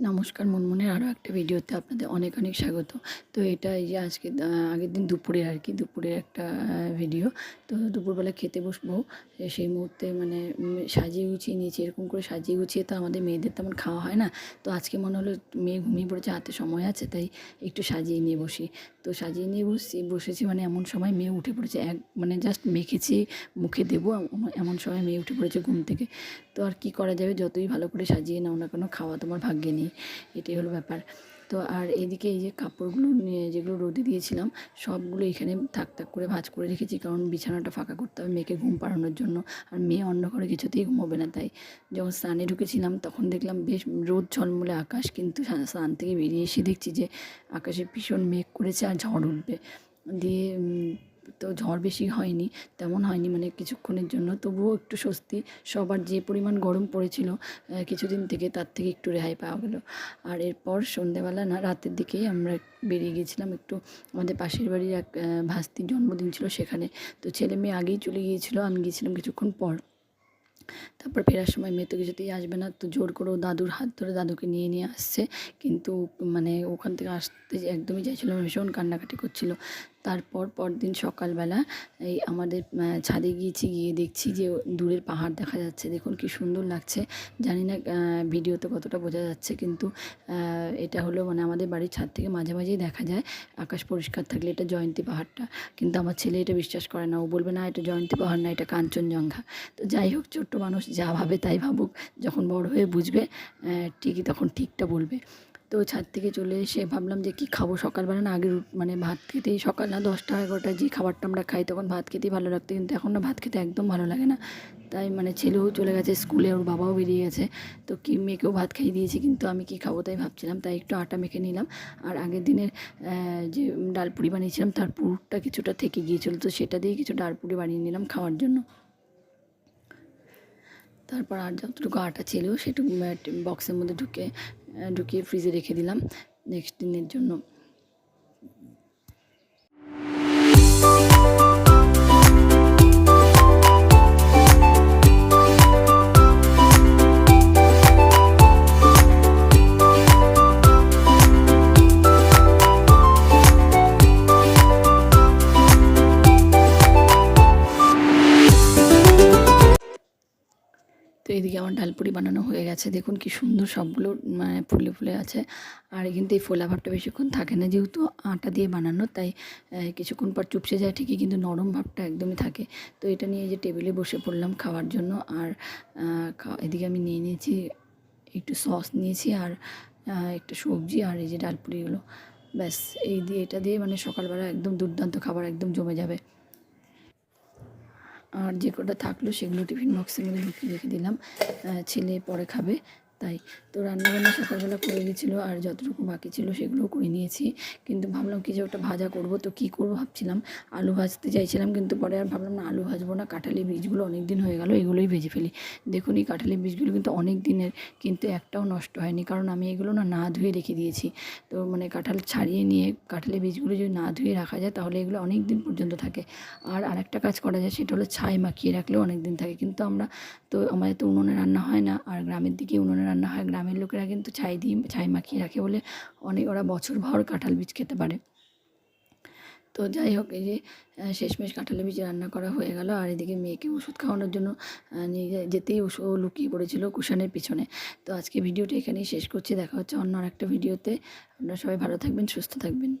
নমস্কার, মুনমুনের আরও একটা ভিডিওতে আপনাদের অনেক অনেক স্বাগত। তো এটা এই যে আজকে আগের দিন দুপুরে আর কি দুপুরের একটা ভিডিও। তো দুপুরবেলা খেতে বসবো, সেই মুহূর্তে মানে সাজিয়ে গুছিয়ে নিয়েছি। এরকম করে সাজিয়ে গুছিয়ে তো আমাদের মেয়েদের তেমন খাওয়া হয় না। তো আজকে মনে হলো মেয়ে ঘুমিয়ে পড়েছে, হাতে সময় আছে, তাই একটু সাজিয়ে নিয়ে বসি। তো সাজিয়ে নিয়ে বসেছি মানে এমন সময় মেয়ে উঠে পড়েছে, মানে জাস্ট মেখেছি মুখে দেবো এমন সময় মেয়ে উঠে পড়েছে ঘুম থেকে। তো আর কি করা যাবে, যতই ভালো করে সাজিয়ে নাও না কেন, খাওয়া তোমার ভাগ্যে নেই, এটাই হলো ব্যাপার। তো আর এদিকে এই যে কাপড়গুলো নিয়ে যেগুলো রোদে দিয়েছিলাম সবগুলো এখানে থাক থাক করে ভাঁজ করে রেখেছি, কারণ বিছানাটা ফাঁকা করতে হবে মেয়েকে ঘুম পাড়ানোর জন্য। আর মেয়ে অন্য ঘরে কিছুতেই ঘুমোবে না, তাই যখন স্নানে ঢুকেছিলাম তখন দেখলাম বেশ রোদ ঝলমলে আকাশ, কিন্তু স্নান থেকে বেরিয়ে এসে দেখছি যে আকাশে ভীষণ মেঘ করেছে আর ঝড় উঠবে। দিয়ে তো ঝড় বেশি হয়নি, তেমন হয়নি, মানে কিছুক্ষণের জন্য, তবুও একটু স্বস্তি। সবার যে পরিমাণ গরম পড়েছিল কিছুদিন থেকে, তার থেকে একটু রেহাই পাওয়া গেল। আর এরপর সন্ধ্যেবেলা না রাতের দিকেই আমরা বেরিয়ে গিয়েছিলাম একটু, আমাদের পাশের বাড়ির এক ভাস্তির জন্মদিন ছিল সেখানে। তো ছেলে মেয়ে আগেই চলে গিয়েছিলো, আমি গিয়েছিলাম কিছুক্ষণ পর। তারপর ফেরার সময় মেয়ে তো কিছুতেই আসবে না, তো জোর করে দাদুর হাত ধরে দাদুকে নিয়ে নিয়ে আসছে, কিন্তু মানে ওখান থেকে আসতে একদমই চাইছিল না, ভীষণ কান্নাকাটি করছিল। তারপর পরদিন সকালবেলা এই আমাদের ছাদে গিয়ে দেখছি যে দূরের পাহাড় দেখা যাচ্ছে। দেখুন কি সুন্দর লাগছে, জানি না ভিডিওতে কতটা বোঝা যাচ্ছে, কিন্তু এটা হলো মানে আমাদের বাড়ির ছাদ থেকে মাঝে মাঝেই দেখা যায় আকাশ পরিষ্কার থাকলে এটা জয়ন্তী পাহাড়টা। কিন্তু আমার ছেলে এটা বিশ্বাস করে না, ও বলবে না এটা জয়ন্তী পাহাড় না, এটা কাঞ্চনজঙ্ঘা। তো যাই হোক, ছোট্ট মানুষ যা ভাবে তাই ভাবুক, যখন বড় হয়ে বুঝবে ঠিকই তখন ঠিকটা বলবে। তো ছাদ থেকে চলে এসে ভাবলাম যে কী খাবো, সকালবেলা না আগে মানে ভাত খেতেই সকাল না 10টা 11টায় যে খাবারটা আমরা খাই তখন ভাত খেতেই ভালো লাগতো, কিন্তু এখন না ভাত খেতে একদম ভালো লাগে না। তাই মানে ছেলেও চলে গেছে স্কুলে, ওর বাবাও বেরিয়ে গেছে, তো কি মেয়েকেও ভাত খাইয়ে দিয়েছি, কিন্তু আমি কি খাবো তাই ভাবছিলাম, তাই একটু আটা মেখে নিলাম। আর আগের দিনের যে ডালপুরি বানিয়েছিলাম তার পুরটা কিছুটা থেকে গিয়েছিলো, তো সেটা দিয়ে কিছু ডালপুরি বানিয়ে নিলাম খাওয়ার জন্য। তারপর আর যতটুকু আটা ছিল সেটুকু বক্সের মধ্যে ঢুকিয়ে ফ্রিজে রেখে দিলাম নেক্সট দিনের জন্য। তো এদিকে আমার ডালপুরি বানানো হয়ে গেছে, দেখুন কি সুন্দর সবগুলো মানে ফুলে ফুলে আছে। আর কিন্তু এই ফোলা ভাবটা বেশিক্ষণ থাকে না, যেহেতু আটা দিয়ে বানানো, তাই কিছুক্ষণ পর চুপসে যায় ঠিকই, কিন্তু নরম ভাবটা একদমই থাকে। তো এটা নিয়ে যে টেবিলে বসে পড়লাম খাওয়ার জন্য। আর এদিকে আমি নিয়ে নিয়েছি একটু সস নিয়েছি, আর একটু সবজি, আর এই যে ডালপুরিগুলো, ব্যাস এটা দিয়ে মানে সকালবেলা একদম দুর্দান্ত খাবার একদম জমে যাবে। আর যে কটা থাকলো সেগুলো টিফিন বক্সের মধ্যে ঢুকিয়ে রেখে দিলাম, ছেলে পরে খাবে তাই। তো রান্নাবান্না সকালবেলা করে গেছিলো, আর যতটুকু বাকি ছিল সেগুলোও করে নিয়েছি। কিন্তু ভাবলাম কি যে ওটা ভাজা করব, তো কী করবো ভাবছিলাম, আলু ভাজতে চাইছিলাম, কিন্তু পরে আর ভাবলাম না আলু ভাজবো না, কাঁঠালি বীজগুলো অনেক দিন হয়ে গেল, এগুলোই ভেজে ফেলি। দেখুন এই কাঁঠালি বীজগুলো কিন্তু অনেক দিনের, কিন্তু একটাও নষ্ট হয়নি, কারণ আমি এগুলো না ধুয়ে রেখে দিয়েছি। তো মানে কাঁঠাল ছাড়িয়ে নিয়ে কাঁঠালি বীজগুলো যদি না ধুয়ে রাখা যায় তাহলে এগুলো অনেক দিন পর্যন্ত থাকে। আর আরেকটা কাজ করা যায়, সেটা হলো ছাই মাখিয়ে রাখলেও অনেক দিন থাকে, কিন্তু আমাদের তো উনুনে রান্না হয় না, আর গ্রামের দিকে উনুনে রান্না হয়, গ্রামের লোকেরা কিন্তু ছাই মাখিয়ে রাখে বলে ওরা বছরভর কাঁঠাল বীজ খেতে পারে। তো যাই হোক, এই যে শেষমেশ কাঁঠালের বীজ রান্না করা হয়ে গেল। আর এদিকে মেয়েকে ওষুধ খাওয়ানোর জন্য নিয়ে যেতেই ও লুকিয়ে পড়েছিল কুশানের পিছনে। তো আজকে ভিডিওটা এখানেই শেষ করছি, দেখা হচ্ছে অন্য আরেকটা ভিডিওতে। আপনারা সবাই ভালো থাকবেন, সুস্থ থাকবেন।